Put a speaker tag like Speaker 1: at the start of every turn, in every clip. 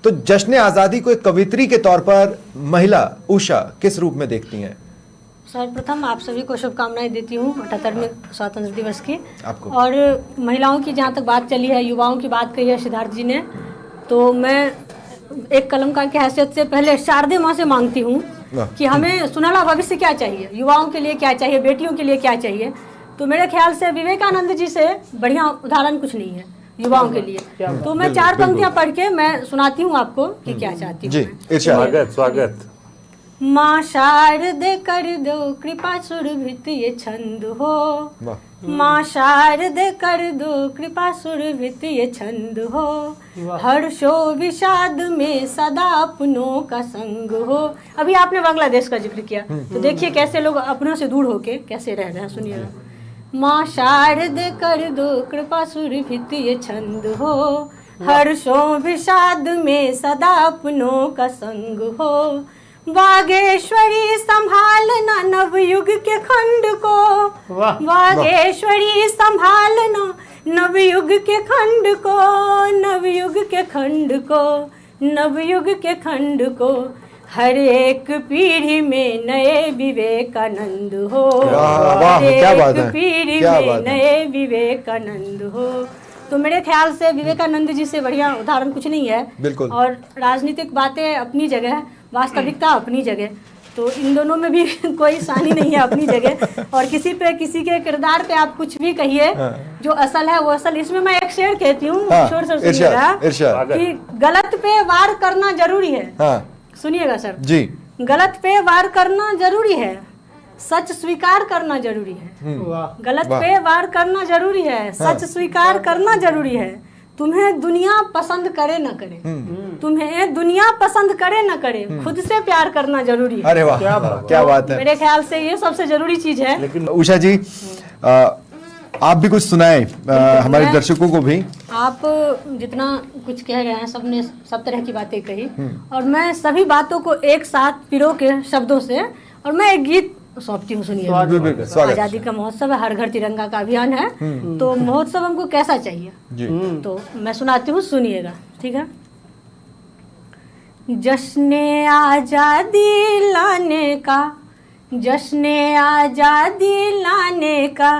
Speaker 1: तो जश्न आज़ादी को एक कवित्री के तौर पर महिला उषा किस रूप में देखती हैं?
Speaker 2: सर्वप्रथम आप सभी को शुभकामनाएं देती हूँ 78वें स्वतंत्रता दिवस की।
Speaker 1: आपको।
Speaker 2: और महिलाओं की जहाँ तक बात चली है, युवाओं की बात कही है सिद्धार्थ जी ने, तो मैं एक कलमकार की हैसियत से पहले शारदे माँ से मांगती हूँ कि हमें सुनहरा भविष्य क्या चाहिए, युवाओं के लिए क्या चाहिए, बेटियों के लिए क्या चाहिए। तो मेरे ख्याल से विवेकानंद जी से बढ़िया उदाहरण कुछ नहीं है युवाओं के लिए। तो मैं 4 पंक्तियां पढ़ के मैं सुनाती हूँ आपको कि क्या चाहती हूँ।
Speaker 1: जी,
Speaker 3: स्वागत।
Speaker 2: माँ शारदे कर दो कृपा सुरभित ये छंद हो, माँ शारदे कर दो कृपा सुरभित ये छंद हो, हर्षो विषाद में सदा अपनों का संग हो। अभी आपने बांग्लादेश का जिक्र किया, तो देखिए कैसे लोग अपनों से दूर होके कैसे रह रहे हैं, सुनिएगा। माँ शारदे कर दो कृपा सुरभित ये छंद हो, हर्षो विषाद में सदा अपनों का संग हो, वागेश्वरी संभालना नवयुग के खंड को, वागेश्वरी संभालना नवयुग के खंड को, नवयुग के खंड को, नवयुग के खंड को, हर एक पीढ़ी में नए विवेकानंद हो, हर एक पीढ़ी में नए विवेकानंद हो। तो मेरे ख्याल से विवेकानंद जी से बढ़िया उदाहरण कुछ नहीं है।
Speaker 1: बिल्कुल।
Speaker 2: और राजनीतिक बातें अपनी जगह, वास्तविकता अपनी जगह, तो इन दोनों में भी कोई सानी नहीं है, अपनी जगह। और किसी के किरदार पे आप कुछ भी कहिए, जो असल है वो असल। इसमें मैं एक शेर कहती हूँ, शोर सर सुनिएगा, कि गलत पे वार करना जरूरी है। सुनिएगा सर
Speaker 1: जी,
Speaker 2: गलत पे वार करना जरूरी है, सच स्वीकार करना जरूरी है। गलत पे वार करना जरूरी है, सच स्वीकार करना जरूरी है। तुम्हें दुनिया पसंद करे न करे, तुम्हें दुनिया पसंद करे न करे, खुद से प्यार करना जरूरी है।
Speaker 1: अरे वाह, क्या बात है।
Speaker 2: मेरे ख्याल से ये सबसे जरूरी चीज है।
Speaker 1: लेकिन उषा जी, आप भी कुछ सुनाएं हमारे दर्शकों को भी।
Speaker 2: आप जितना कुछ कह रहे हैं, सबने सब तरह की बातें कही, और मैं सभी बातों को एक साथ पिरो के शब्दों से, और मैं एक गीत सौंपती हूँ, सुनिए। आजादी का महोत्सव है, हर घर तिरंगा का अभियान है, तो महोत्सव हमको कैसा चाहिए जी। तो मैं सुनाती हूँ, सुनिएगा, ठीक है। जश्ने आजादी लाने का, जश्ने आजादी लाने का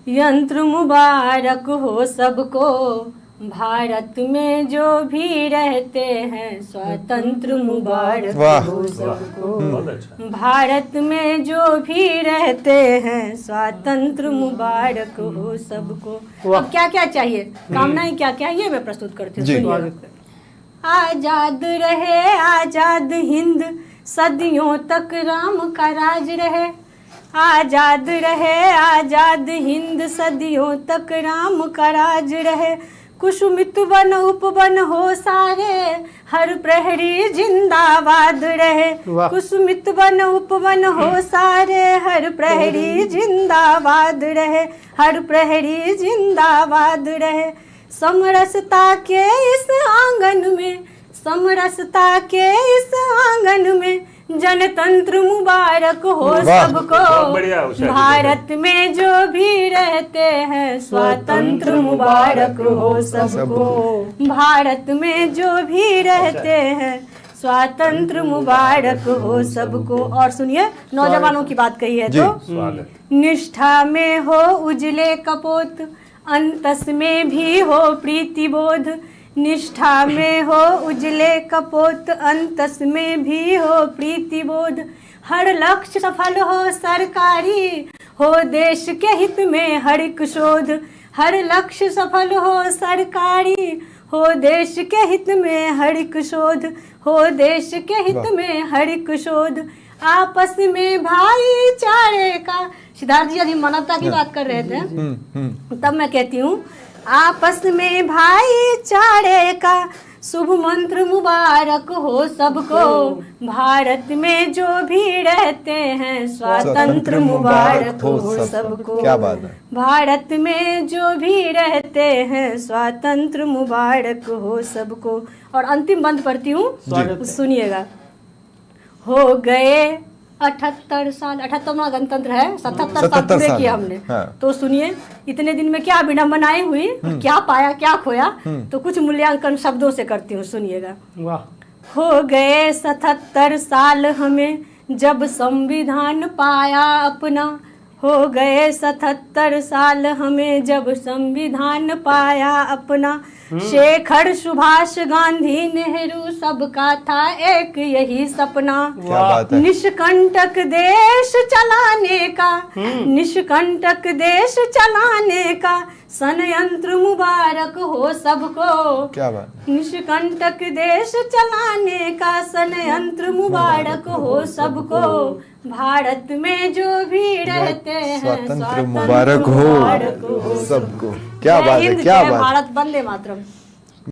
Speaker 2: यंत्र मुबारक हो सबको, भारत में जो भी रहते हैं स्वतंत्र मुबारक हो सबको, भारत में जो भी रहते हैं स्वतंत्र मुबारक हो सबको। अब क्या क्या चाहिए, कामनाएं क्या क्या, ये मैं प्रस्तुत करती हूँ। आजाद रहे आजाद हिंद, सदियों तक राम का राज रहे, आजाद रहे आजाद हिंद, सदियों तक राम का राज रहे, कुसुमित वन उपवन हो सारे, हर प्रहरी जिंदाबाद रहे, कुसुमित वन उपवन हो सारे, हर प्रहरी जिंदाबाद रहे, हर प्रहरी जिंदाबाद रहे, समरसता के इस आंगन में, समरसता के इस आंगन में जनतंत्र मुबारक हो सबको, भारत में जो भी रहते हैं स्वतंत्र मुबारक हो सबको, भारत में जो भी रहते हैं स्वतंत्र मुबारक हो सबको। और सुनिए, नौजवानों की बात कही है तो, निष्ठा में हो उजले कपोत, अंतस में भी हो प्रीति बोध, निष्ठा में हो उजले कपोत, अंतस में भी हो प्रीति बोध, हर लक्ष्य सफल हो सरकारी, हो देश के हित में हर एक शोध, हर लक्ष्य सफल हो सरकारी, हो देश के हित में हर एक शोध, हो देश के हित में हर एक शोध, आपस में भाईचारे का। सिद्धार्थ जी अभी मानवता की बात कर रहे थे, तब मैं कहती हूँ, आपस में भाईचारे का शुभ मंत्र मुबारक हो सबको, भारत में जो भी रहते हैं स्वतंत्र मुबारक हो सबको,
Speaker 1: क्या बात है।
Speaker 2: भारत में जो भी रहते हैं स्वतंत्र मुबारक हो सबको। और अंतिम बंद पढ़ती हूँ, सुनिएगा। हो गए 78 साल 78वां गणतंत्र है, 77 साल
Speaker 1: 77
Speaker 2: पूरे
Speaker 1: साल
Speaker 2: किए हमने।
Speaker 1: हाँ।
Speaker 2: तो सुनिए इतने दिन में क्या विडम्बनाएं हुई, क्या पाया क्या खोया, तो कुछ मूल्यांकन शब्दों से करती हूँ, सुनिएगा।
Speaker 3: वाह।
Speaker 2: हो गए 77 साल हमें जब संविधान पाया अपना, हो गए 77 साल हमें जब संविधान पाया अपना। शेखर सुभाष गांधी नेहरू सबका था एक यही सपना,
Speaker 1: क्या बात है।
Speaker 2: निष्कंटक देश चलाने का, निष्कंटक देश चलाने का संयंत्र मुबारक हो सबको।
Speaker 1: क्या बात।
Speaker 2: निष्कंटक देश चलाने का संयंत्र मुबारक हो सबको। भारत में जो भी रहते हैं
Speaker 1: स्वतंत्र मुबारक हो सबको। क्या बात है, क्या बात।
Speaker 2: भारत वंदे मातरम।